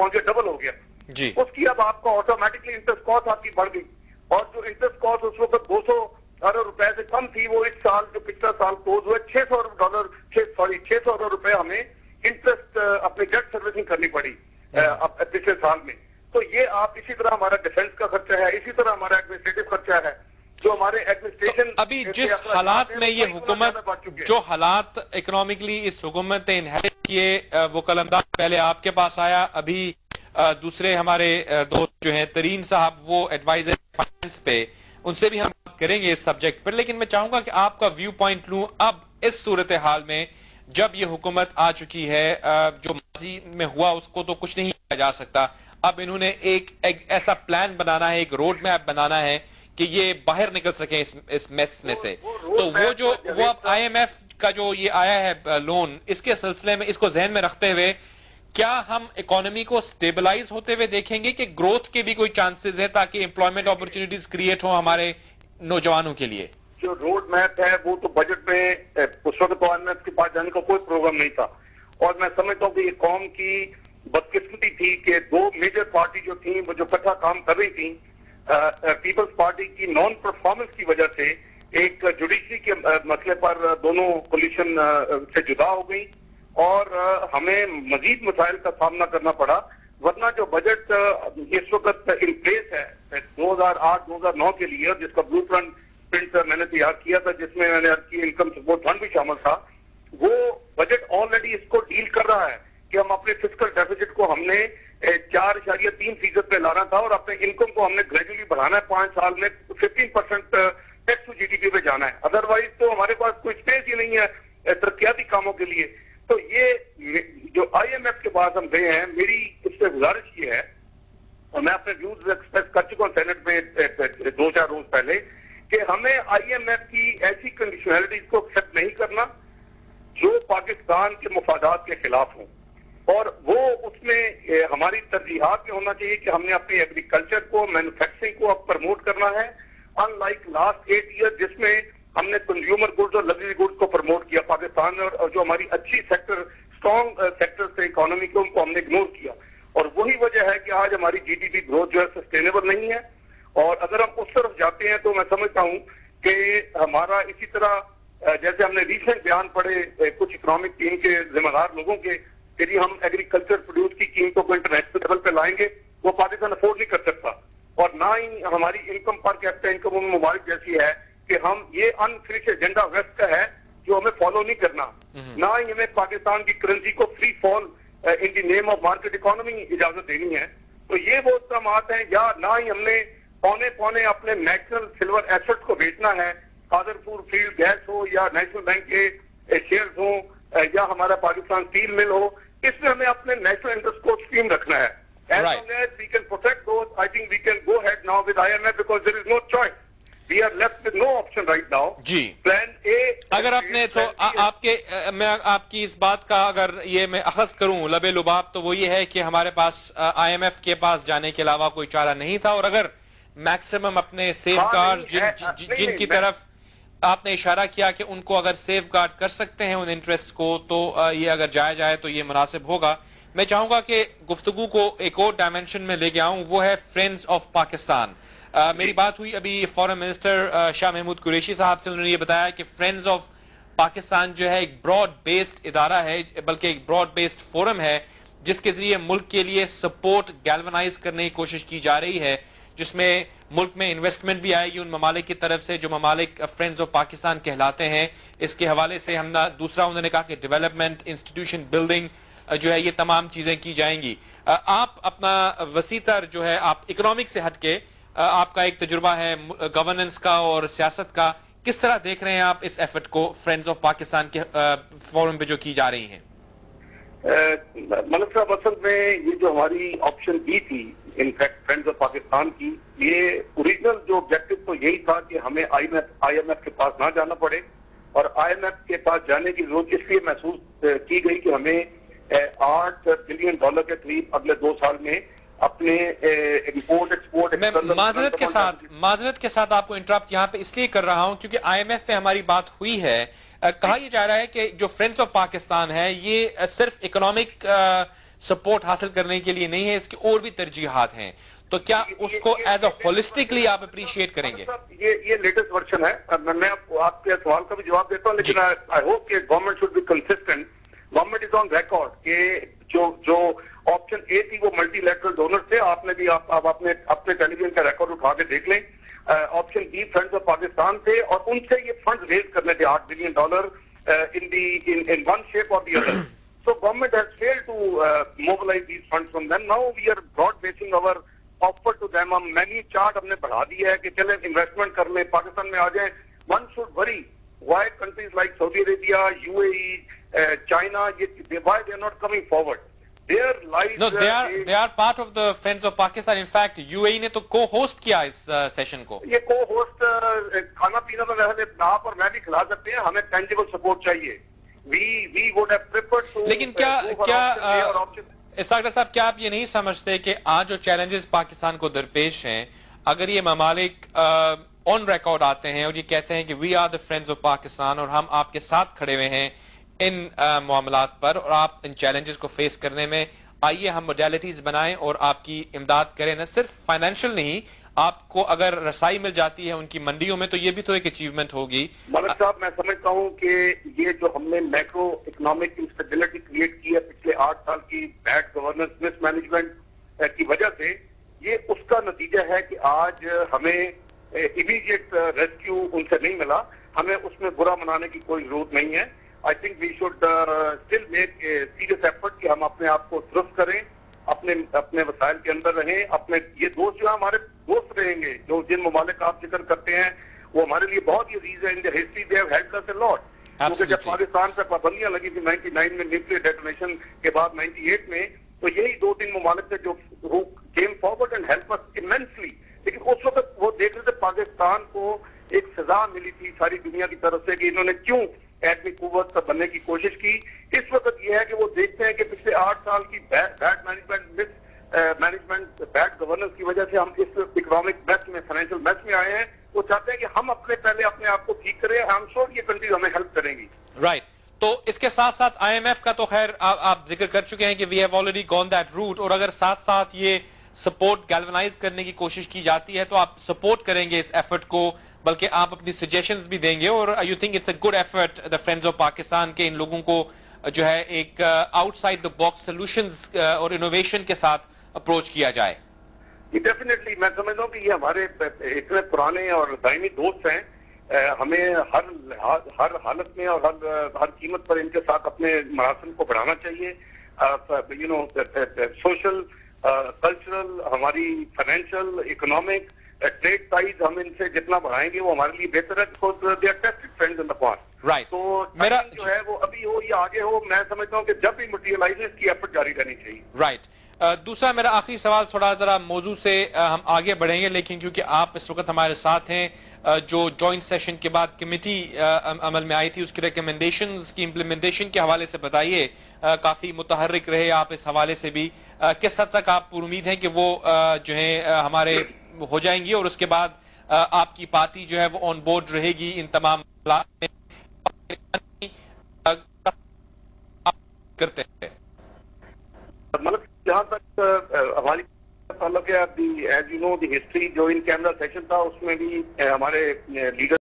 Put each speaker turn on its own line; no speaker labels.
پہنچ گیا, ڈبل ہو گیا
جی.
اس کی اب آپ کا آٹومیٹکلی انٹرسٹ کاسٹ آپ کی بڑھ گئی, اور جو انٹرسٹ کاسٹ اس وقت 200 ارب روپے سے کم تھی, وہ اس سال جو پچھلا سال کلوز ہوا $600 روپے ہمیں انٹرسٹ اپنی ڈیٹ سروسنگ کرنی پڑی پچھلے سال میں. تو یہ آپ اسی طرح ہمارا ڈیفنس کا خرچہ ہے, اسی طرح ہمارا ایڈمنسٹریٹو خرچہ ہے, جو ہمارے ایڈمنسٹریشن
ابھی جس حالات میں یہ حکومت, جو حالات اکنامکلی اس حکومت نے انہیرٹ کیے, وہ قلمداد پہلے آپ کے پاس آیا, ابھی دوسرے ہمارے دوست جو ہیں ترین صاحب وہ ایڈوائزر فائنانس پہ, ان سے بھی ہم بات کریں گے اس سبجیکٹ پر, لیکن میں چاہوں گا کہ آپ کا ویو پوائنٹ لوں اب اس صورتحال میں جب یہ حکومت آ چکی ہے. جو ماضی میں ہوا اس کو تو کچھ نہیں کیا جا سکتا, اب انہوں نے ایک ایسا پلان بنانا ہے, ایک روڈ میپ بنانا ہے کہ یہ باہر نکل سکیں اس میس میں سے. تو وہ اب آئی ایم ایف کا جو یہ آیا ہے لون, اس کے سلسلے میں اس کو ذہن میں رکھتے ہوئے کیا ہم اکانومی کو سٹیبلائز ہوتے ہوئے دیکھیں گے کہ گروتھ کے بھی کوئی چانسز ہے تاکہ امپلائمنٹ اپرچونٹیز کریٹ ہوں ہمارے نوجوانوں کے لیے؟
جو روڈ میپ ہے وہ تو بجٹ میں اس وقت گورنمنٹ کے پاس جانے کا کوئی پروگرام نہیں تھا, اور میں سمجھتا ہوں کہ یہ قوم کی بدقسمتی تھی کہ دو میجر پارٹی جو تھیں وہ جو اکٹھا کام کر رہی تھیں, پیپلز پارٹی کی نان پرفارمنس کی وجہ سے ایک جوڈیشری کے مسئلے پر دونوں کولیشن سے جدا ہو گئی, اور ہمیں مزید مسائل کا سامنا کرنا پڑا. ورنہ جو بجٹ اس وقت ان پلیس ہے 2008-2009 کے لیے, جس کا بلو پرنٹ میں نے تیار کیا تھا, جس میں میں نے انکم سپورٹ فنڈ بھی شامل تھا, وہ بجٹ آلریڈی اس کو ڈیل کر رہا ہے کہ ہم اپنے فسکل ڈیفیسٹ کو ہم نے 4.3% پہ لانا تھا, اور اپنے انکم کو ہم نے گریجولی بڑھانا ہے, 5 سال میں 15% ٹیکس ٹو GDP پہ جانا ہے. ادروائز تو ہمارے پاس کوئی اسپیس ہی نہیں ہے ترقیاتی کاموں کے لیے. تو یہ جو آئی ایم ایف کے پاس ہم گئے ہیں, میری اس سے گزارش یہ ہے, اور میں اپنے ویوز ایکسپریس کر چکا ہوں سینٹ میں 2-4 روز پہلے, کہ ہمیں آئی ایم ایف کی ایسی کنڈیشنلٹیز کو ایکسپٹ نہیں کرنا جو پاکستان کے مفادات کے خلاف ہوں, اور وہ اس میں ہماری ترجیحات میں ہونا چاہیے کہ ہم نے اپنی ایگریکلچر کو, مینوفیکچرنگ کو اب پروموٹ کرنا ہے, ان لائک لاسٹ 8 ایئر جس میں ہم نے کنزیومر گڈز اور لگژری گڈز کو پروموٹ کیا پاکستان میں, اور جو ہماری اچھی سیکٹر, اسٹرانگ سیکٹر سے اکانومی کو, ان کو ہم نے اگنور کیا, اور وہی وجہ ہے کہ آج ہماری GDP گروتھ جو ہے سسٹینیبل نہیں ہے. اور اگر ہم اس طرف جاتے ہیں تو میں سمجھتا ہوں کہ ہمارا اسی طرح جیسے ہم نے ریسنٹ بیان پڑھے کچھ اکنامک ٹیم کے ذمہ دار لوگوں کے, کہ ہم ایگریکلچر پروڈیوس کی قیمتوں کو انٹرنیشنل لیول پہ لائیں گے, وہ پاکستان افورڈ نہیں کر سکتا, اور نہ ہی ہماری انکم پر کیپٹا انکم ممالک جیسی ہے کہ ہم یہ انفنش ایجنڈا ویسٹ کا ہے جو ہمیں فالو نہیں کرنا, نہ ہی ہمیں پاکستان کی کرنسی کو free fall in the name of market economy اجازت دینی ہے. تو یہ وہ اقدامات ہیں, یا نہ ہی ہم نے پونے اپنے نیشنل سلور ایسٹ کو بیچنا ہے, قادر پور فیلڈ گیس ہو, یا نیشنل بینک کے شیئرز ہوں, یا ہمارا پاکستان اسٹیل مل ہو, اس میں ہمیں اپنے نیشنل انٹرسٹ کو اسٹریم رکھنا ہے. As long as we can protect those, I think we can go ahead now with IMF because there is no choice. We are left with no option right now.
G.
Plan A.
اگر آپ نے تو میں آپ کی اس بات کا اگر یہ میں اخذ کروں لبے لباب, تو وہ یہ ہے کہ ہمارے پاس آئی ایم ایف کے پاس جانے کے علاوہ کوئی چارہ نہیں تھا, اور اگر میکسیمم اپنے سیف گارڈز جن کی طرف آپ نے اشارہ کیا کہ ان کو اگر سیف گارڈ کر سکتے ہیں ان انٹرسٹ کو, تو یہ اگر جایا جائے تو یہ مناسب ہوگا. میں چاہوں گا کہ گفتگو کو ایک اور ڈائمنشن میں لے کے آؤں, وہ ہے فرینڈز آف پاکستان. میری بات ہوئی ابھی فارن منسٹر شاہ محمود قریشی صاحب سے, انہوں نے یہ بتایا کہ فرینڈز آف پاکستان جو ہے ایک براڈ بیسڈ ادارہ ہے, بلکہ ایک براڈ بیسڈ فورم ہے جس کے ذریعے ملک کے لیے سپورٹ گیلونائز کرنے کی کوشش کی جا رہی ہے, جس میں ملک میں انویسٹمنٹ بھی آئے گی ان ممالک کی طرف سے جو ممالک فرینڈز آف پاکستان کہلاتے ہیں. اس کے حوالے سے ہم دوسرا انہوں نے کہا کہ ڈیولپمنٹ, انسٹیٹیوشن بلڈنگ جو ہے, یہ تمام چیزیں کی جائیں گی. آپ اپنا وسیع تر جو ہے, آپ اکنامک سے ہٹ کے آپ کا ایک تجربہ ہے گورننس کا اور سیاست کا, کس طرح دیکھ رہے ہیں آپ اس ایفرٹ کو فرینڈز آف پاکستان کے فورم پہ جو کی جا رہی ہیں؟
ملک صاحب, اصل میں یہ جو ہماری آپشن بی تھی انفیکٹ فرینڈز آف پاکستان کی, یہ اوریجنل جو آبجیکٹو تو یہی تھا کہ ہمیں آئی ایم ایف کے پاس نہ جانا پڑے, اور آئی ایم ایف کے پاس جانے کی ضرورت اس لیے محسوس کی گئی کہ ہمیں $8 بلین کے قریب اگلے 2 سال میں اپنے امپورٹ ایکسپورٹ.
میں معذرت کے ساتھ آپ کو انٹرپٹ یہاں پہ اس لیے کر رہا ہوں کیونکہ آئی ایم ایف پہ ہماری بات ہوئی ہے. کہا یہ جا رہا ہے کہ جو فرینڈز آف پاکستان ہے یہ صرف اکنامک سپورٹ حاصل کرنے کے لیے نہیں ہے, اس کی اور بھی ترجیحات ہیں, تو کیا اس کو ایز اے ہولسٹکلی آپ اپریشیٹ کریں گے؟
یہ لیٹسٹ ورژن ہے. میں آپ کے سوال کا بھی جواب دیتا ہوں, لیکن آئی ہوپ کہ government should be consistent. Government is on record کہ جو آپشن اے تھی وہ ملٹی لیٹرل ڈونر تھے. آپ نے بھی آپ اپنے ٹیلی ویژن کا ریکارڈ اٹھا کے دیکھ لیں. Option B friends of Pakistan تھے, اور ان سے یہ فنڈ ریز کرنے تھے $8 billion in one shape or the other. So government has failed to mobilize these funds from them. Now we are broad basing our offer to them. ہم many chart ہم نے بڑھا دیا ہے کہ چلیں انویسٹمنٹ کر لیں, پاکستان میں آ جائیں. One should worry why countries like Saudi Arabia, UAE, China, why they are not coming forward. Their lives,
no, they are part of the Friends of Pakistan. In fact, UAE نے تو co-host کیا اس session کو.
یہ co-host کھانا پینا تو ویسے آپ اور میں بھی کھلا سکتے ہیں, ہمیں tangible support چاہیے. We would have preferred to.
لیکن اسحاق ڈار صاحب, کیا آپ یہ نہیں سمجھتے کہ آج جو چیلنجز پاکستان کو درپیش ہیں, اگر یہ ممالک آن ریکارڈ آتے ہیں اور یہ کہتے ہیں کہ we are the friends of Pakistan اور ہم آپ کے ساتھ کھڑے ہوئے ہیں ان معاملات پر, اور آپ ان چیلنجز کو فیس کرنے میں, آئیے ہم موڈیلٹیز بنائیں اور آپ کی امداد کریں, نہ صرف فائنینشیل نہیں, آپ کو اگر رسائی مل جاتی ہے ان کی منڈیوں میں تو یہ بھی تو ایک اچیومنٹ ہوگی.
ملک صاحب, میں سمجھتا ہوں کہ یہ جو ہم نے میکرو اکنامک انسٹیبلٹی کریٹ کی ہے پچھلے 8 سال کی بیڈ گورننس مس مینجمنٹ کی وجہ سے, یہ اس کا نتیجہ ہے کہ آج ہمیں امیڈیٹ ریسکیو ان سے نہیں ملا. ہمیں اس میں برا منانے کی کوئی ضرورت نہیں ہے. I think we should still make a serious effort کہ ہم اپنے آپ کو درست کریں, اپنے وسائل کے اندر رہیں. اپنے یہ دوست جو ہمارے دوست رہیں گے, جو جن ممالک آپ ذکر کرتے ہیں, وہ ہمارے لیے بہت ہی عزیز ہے. ان the history they have helped اس اے لاٹ. کیونکہ جب پاکستان پر پابندیاں لگی تھی 99 میں, نیوکلیئر ڈیٹونیشن کے بعد 98 میں, تو یہی 2-3 ممالک تھے جو came forward and helped us immensely. لیکن اس وقت وہ دیکھ رہے تھے پاکستان کو ایک سزا ملی تھی ساری دنیا کی طرف سے کہ انہوں نے کیوں ایٹمی قوت بننے کی کوشش کی. اس وقت یہ ہے کہ وہ دیکھتے ہیں کہ پچھلے 8 سال کی بیڈ مینجمنٹ بیڈ گورننس کی وجہ سے ہم اس اکنامک میس میں, فائنینشیل میس میں آئے ہیں. وہ چاہتے ہیں کہ ہم پہلے اپنے آپ کو ٹھیک کریں. ہم شور یہ کنٹریز ہمیں ہیلپ کریں گی.
رائٹ. تو اس کے ساتھ ساتھ آئی ایم ایف کا تو خیر آپ ذکر کر چکے ہیں کہ we have already gone that route, اور اگر ساتھ ساتھ یہ سپورٹ گیلونائز کرنے کی کوشش کی جاتی ہے تو آپ سپورٹ کریں گے اس ایفرٹ کو, بلکہ آپ اپنی سجیشنز بھی دیں گے, اور you think it's a good effort the friends of Pakistan کے ان لوگوں کو جو ہے ایک outside the box solutions اور انوویشن کے ساتھ اپروچ کیا جائے.
یہ ڈیفینیٹلی میں سمجھتا ہوں کہ یہ ہمارے اتنے پرانے اور دائمی دوست ہیں. ہمیں ہر حالت میں اور ہر قیمت پر ان کے ساتھ اپنے مراسم کو بڑھانا چاہیے. سوشل, کلچرل, ہماری فائنینشیل, اکنامک, ٹریڈ ٹائز ہم ان سے جتنا بڑھائیں گے وہ ہمارے لیے بہتر ہے. تو میرا جو ہے وہ ابھی ہو یا آگے ہو, میں سمجھتا ہوں کہ جب بھی مٹیریلائز اس کی ایفرٹ جاری رہنی چاہیے.
رائٹ. دوسرا میرا آخری سوال, تھوڑا ذرا موضوع سے ہم آگے بڑھیں گے, لیکن کیونکہ آپ اس وقت ہمارے ساتھ ہیں, جو جوائنٹ سیشن کے بعد کمیٹی عمل میں آئی تھی اس کی ریکمنڈیشنز کی امپلیمنٹیشن کے حوالے سے بتائیے. کافی متحرک رہے آپ اس حوالے سے بھی, کس حد تک آپ پر امید ہیں کہ وہ جو ہے ہمارے ہو جائیں گی, اور اس کے بعد آپ کی پارٹی جو ہے وہ آن بورڈ رہے گی ان تمام کرتے ہیں؟
مطلب جہاں تک ہماری تعلق ہے, as you know the history, جو ان کیمرا سیشن تھا اس میں بھی ہمارے لیڈر